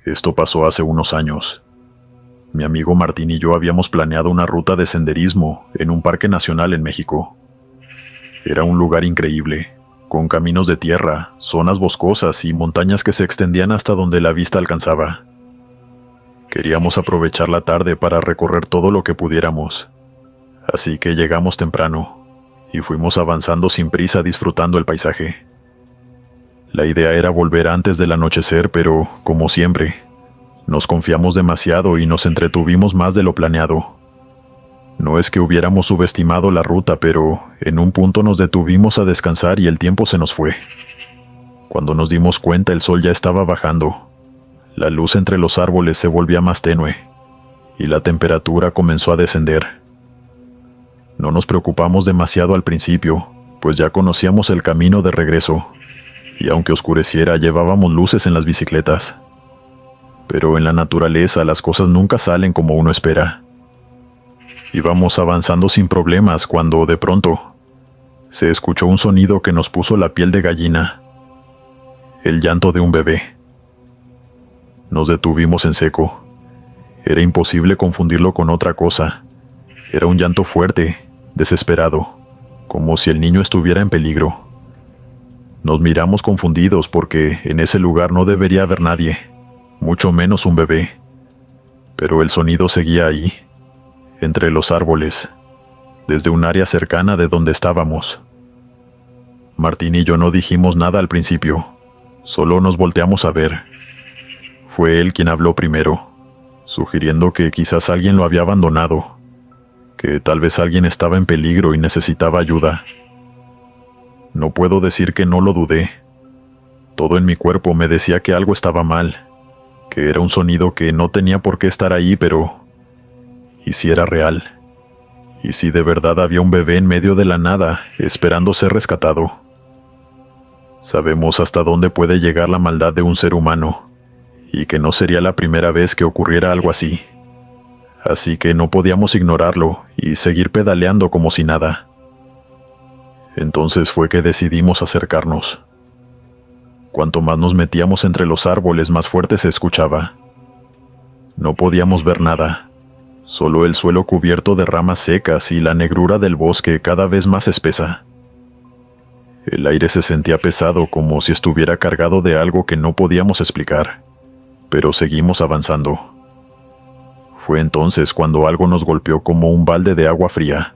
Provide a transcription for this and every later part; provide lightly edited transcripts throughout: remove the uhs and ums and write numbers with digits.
Esto pasó hace unos años. Mi amigo Martín y yo habíamos planeado una ruta de senderismo en un parque nacional en México. Era un lugar increíble, con caminos de tierra, zonas boscosas y montañas que se extendían hasta donde la vista alcanzaba. Queríamos aprovechar la tarde para recorrer todo lo que pudiéramos, así que llegamos temprano y fuimos avanzando sin prisa disfrutando el paisaje. La idea era volver antes del anochecer, pero, como siempre, nos confiamos demasiado y nos entretuvimos más de lo planeado. No es que hubiéramos subestimado la ruta, pero en un punto nos detuvimos a descansar y el tiempo se nos fue. Cuando nos dimos cuenta, el sol ya estaba bajando. La luz entre los árboles se volvía más tenue y la temperatura comenzó a descender. No nos preocupamos demasiado al principio, pues ya conocíamos el camino de regreso, y aunque oscureciera llevábamos luces en las bicicletas. Pero en la naturaleza las cosas nunca salen como uno espera. Íbamos avanzando sin problemas cuando, de pronto, se escuchó un sonido que nos puso la piel de gallina. El llanto de un bebé. Nos detuvimos en seco. Era imposible confundirlo con otra cosa. Era un llanto fuerte, desesperado, como si el niño estuviera en peligro. Nos miramos confundidos porque en ese lugar no debería haber nadie, mucho menos un bebé. Pero el sonido seguía ahí, entre los árboles, desde un área cercana de donde estábamos. Martín y yo no dijimos nada al principio, solo nos volteamos a ver. Fue él quien habló primero, sugiriendo que quizás alguien lo había abandonado, que tal vez alguien estaba en peligro y necesitaba ayuda. No puedo decir que no lo dudé. Todo en mi cuerpo me decía que algo estaba mal, que era un sonido que no tenía por qué estar ahí, pero... ¿y si era real? ¿Y si de verdad había un bebé en medio de la nada, esperando ser rescatado? Sabemos hasta dónde puede llegar la maldad de un ser humano, y que no sería la primera vez que ocurriera algo así. Así que no podíamos ignorarlo y seguir pedaleando como si nada. Entonces fue que decidimos acercarnos. Cuanto más nos metíamos entre los árboles, más fuerte se escuchaba. No podíamos ver nada, solo el suelo cubierto de ramas secas y la negrura del bosque cada vez más espesa. El aire se sentía pesado, como si estuviera cargado de algo que no podíamos explicar, pero seguimos avanzando. Fue entonces cuando algo nos golpeó como un balde de agua fría.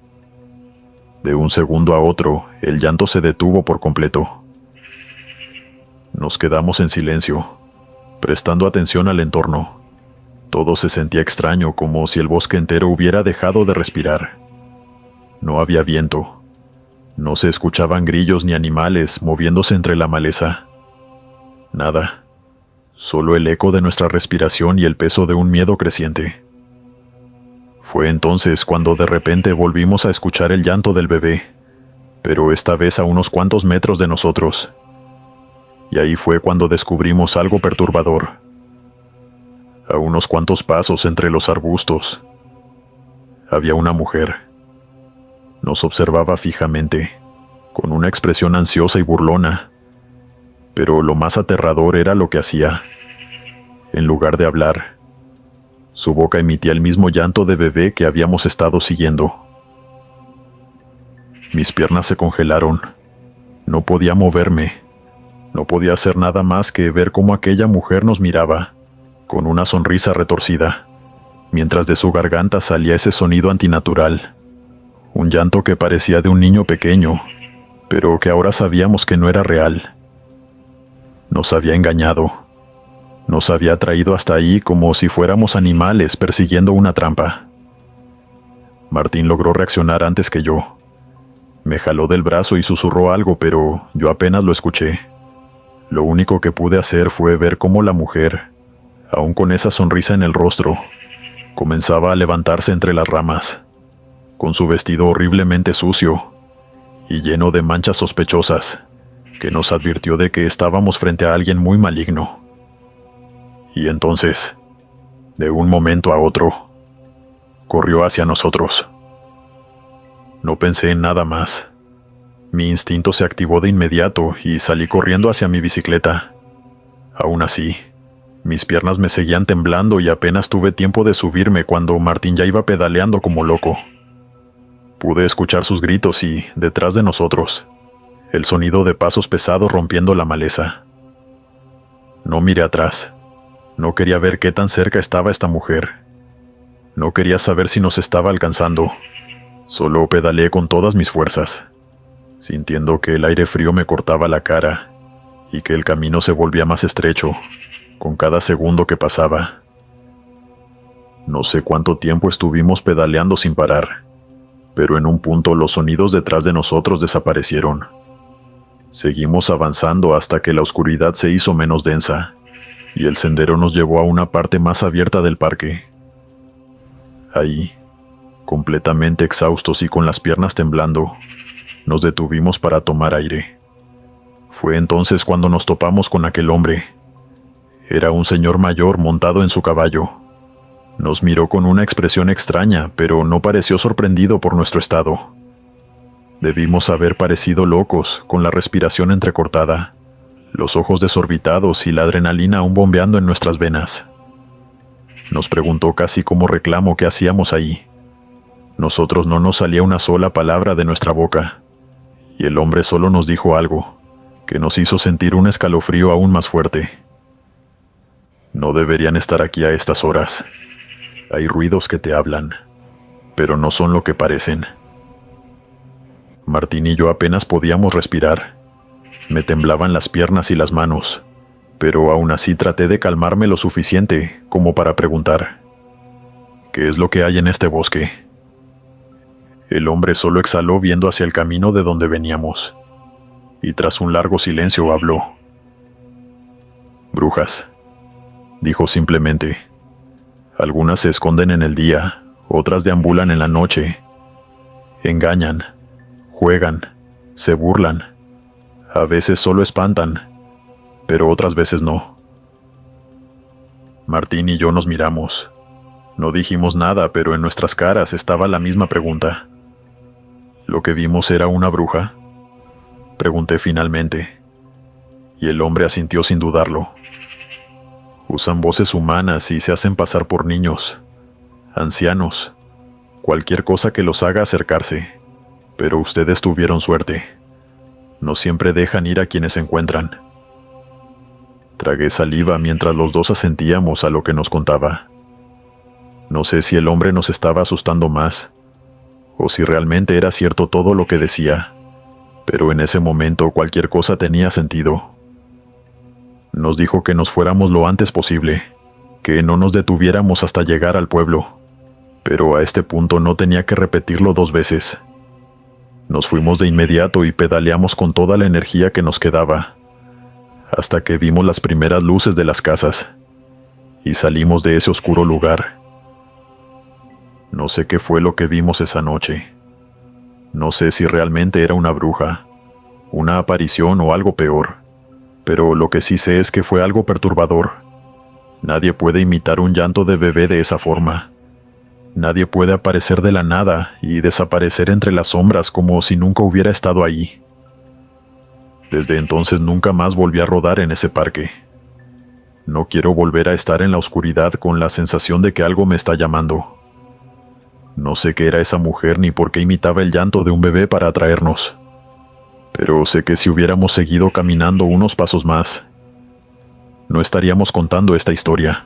De un segundo a otro, el llanto se detuvo por completo. Nos quedamos en silencio, prestando atención al entorno. Todo se sentía extraño, como si el bosque entero hubiera dejado de respirar. No había viento. No se escuchaban grillos ni animales moviéndose entre la maleza. Nada. Solo el eco de nuestra respiración y el peso de un miedo creciente. Fue entonces cuando de repente volvimos a escuchar el llanto del bebé, pero esta vez a unos cuantos metros de nosotros. Y ahí fue cuando descubrimos algo perturbador. A unos cuantos pasos entre los arbustos, había una mujer. Nos observaba fijamente, con una expresión ansiosa y burlona. Pero lo más aterrador era lo que hacía. En lugar de hablar, su boca emitía el mismo llanto de bebé que habíamos estado siguiendo. Mis piernas se congelaron. No podía moverme. No podía hacer nada más que ver cómo aquella mujer nos miraba, con una sonrisa retorcida, mientras de su garganta salía ese sonido antinatural. Un llanto que parecía de un niño pequeño, pero que ahora sabíamos que no era real. Nos había engañado. Nos había traído hasta ahí como si fuéramos animales persiguiendo una trampa. Martín logró reaccionar antes que yo. Me jaló del brazo y susurró algo, pero yo apenas lo escuché. Lo único que pude hacer fue ver cómo la mujer, aún con esa sonrisa en el rostro, comenzaba a levantarse entre las ramas, con su vestido horriblemente sucio y lleno de manchas sospechosas, que nos advirtió de que estábamos frente a alguien muy maligno. Y entonces, de un momento a otro, corrió hacia nosotros. No pensé en nada más. Mi instinto se activó de inmediato y salí corriendo hacia mi bicicleta. Aún así, Mis piernas me seguían temblando y apenas tuve tiempo de subirme cuando Martín ya iba pedaleando como loco. Pude escuchar sus gritos y, detrás de nosotros, el sonido de pasos pesados rompiendo la maleza. No miré atrás. No quería ver qué tan cerca estaba esta mujer. No quería saber si nos estaba alcanzando. Solo pedaleé con todas mis fuerzas, sintiendo que el aire frío me cortaba la cara y que el camino se volvía más estrecho con cada segundo que pasaba. No sé cuánto tiempo estuvimos pedaleando sin parar, pero en un punto los sonidos detrás de nosotros desaparecieron. Seguimos avanzando hasta que la oscuridad se hizo menos densa y el sendero nos llevó a una parte más abierta del parque. Ahí, completamente exhaustos y con las piernas temblando, nos detuvimos para tomar aire. Fue entonces cuando nos topamos con aquel hombre. Era un señor mayor montado en su caballo. Nos miró con una expresión extraña, pero no pareció sorprendido por nuestro estado. Debimos haber parecido locos, con la respiración entrecortada, los ojos desorbitados y la adrenalina aún bombeando en nuestras venas. Nos preguntó casi como reclamo qué hacíamos ahí. Nosotros no nos salía una sola palabra de nuestra boca, y el hombre solo nos dijo algo, que nos hizo sentir un escalofrío aún más fuerte. No deberían estar aquí a estas horas. Hay ruidos que te hablan, pero no son lo que parecen. Martín y yo apenas podíamos respirar. Me temblaban las piernas y las manos, pero aún así traté de calmarme lo suficiente como para preguntar: ¿qué es lo que hay en este bosque? El hombre solo exhaló viendo hacia el camino de donde veníamos, y tras un largo silencio habló. Brujas, dijo simplemente. Algunas se esconden en el día, otras deambulan en la noche. Engañan, juegan, se burlan. A veces solo espantan, pero otras veces no. Martín y yo nos miramos. No dijimos nada, pero en nuestras caras estaba la misma pregunta. ¿Lo que vimos era una bruja?, pregunté finalmente, y el hombre asintió sin dudarlo. Usan voces humanas y se hacen pasar por niños, ancianos, cualquier cosa que los haga acercarse, pero ustedes tuvieron suerte. No siempre dejan ir a quienes encuentran. Tragué saliva mientras los dos asentíamos a lo que nos contaba. No sé si el hombre nos estaba asustando más, o si realmente era cierto todo lo que decía, pero en ese momento cualquier cosa tenía sentido. Nos dijo que nos fuéramos lo antes posible, que no nos detuviéramos hasta llegar al pueblo, pero a este punto no tenía que repetirlo 2 veces. Nos fuimos de inmediato y pedaleamos con toda la energía que nos quedaba, hasta que vimos las primeras luces de las casas, y salimos de ese oscuro lugar. No sé qué fue lo que vimos esa noche. No sé si realmente era una bruja, una aparición o algo peor, pero lo que sí sé es que fue algo perturbador. Nadie puede imitar un llanto de bebé de esa forma. Nadie puede aparecer de la nada y desaparecer entre las sombras como si nunca hubiera estado allí. Desde entonces nunca más volví a rodar en ese parque. No quiero volver a estar en la oscuridad con la sensación de que algo me está llamando. No sé qué era esa mujer ni por qué imitaba el llanto de un bebé para atraernos. Pero sé que si hubiéramos seguido caminando unos pasos más, no estaríamos contando esta historia.